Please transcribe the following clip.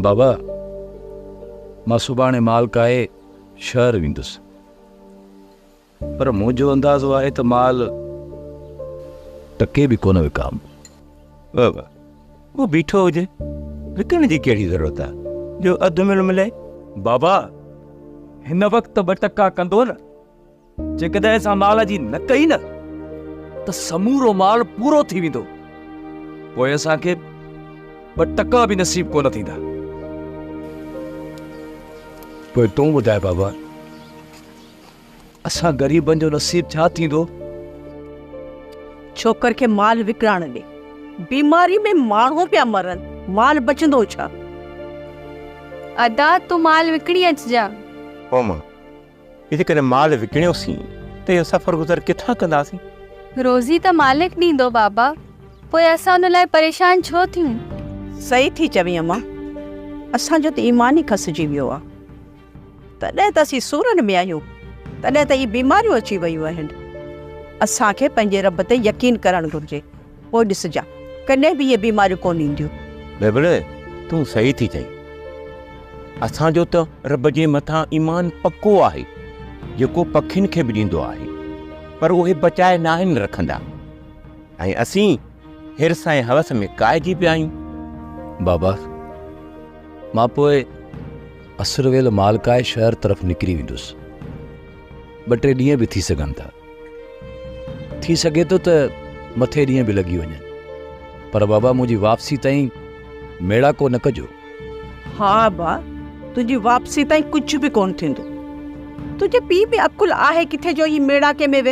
बाबा मां सुभाणे माल काए शहर वेंदुसि, पर मुंहिंजो अंदाज़ो आहे त माल टके बि कोन विकाम। बाबा वो बीठो हुजे, विकण जी कहिड़ी ज़रूरत आहे जो अधु मिल मिले। बाबा हिन वक़्तु 2 टका कंदो न, जेकॾहिं असां माल जी न कई न त समूरो माल पूरो थी वेंदो, पोइ असांखे 2 टका बि नसीब कोन थींदा। पोइ तूं ॿुधाए बाबा, असां ग़रीबनि जो नसीब छा थींदो? छोकर खे माल विकिराइण ॾे, बीमारी में माण्हू पिया मरनि, माल बचंदो छा? अदा तूं माल विकिणी अचिजा। हो मां इते करे माल विकिणियोसीं त इहो सफ़र गुज़र किथां कंदासीं? रोज़ी त मालिक ॾींदो बाबा, पोइ असां उन लाइ परेशान छो थियूं? सही थी चवीं अम्मा, असांजो त ईमान ई खसिजी वियो आहे। तॾहिं त असीं सूरनि में आहियूं, तॾहिं त इहे बीमारियूं अची वियूं आहिनि। असांखे पंहिंजे रब ते यकीन करणु घुरिजे, पोइ ॾिसजा कॾहिं बि इहे बीमारियूं कोन ईंदियूं। बेबड़े तूं सही थी चईं, असांजो त रब जे मथां ईमान पको आहे, जेको पखियुनि खे बि ॾींदो आहे, पर उहे बचाए न आहिनि रखंदा, ऐं असीं हिर्स ऐं हवस में काइजी पिया आहियूं। बाबा मां पोइ असुर वेल मालकाए शहर तरफ़ निकिरी वेंदुसि। 2-3 ॾींहं बि थी सघनि था, थी सघे थो त मथे ॾींहं बि लॻी वञनि, पर बाबा मुंहिंजी वापसी ताईं मेड़ाको न कजो। हा बा, तुंहिंजी वापसी ताईं कुझु बि कोन थींदो। तुंहिंजे पीउ में अकुल आहे किथे जो ई मेड़ाके में वे?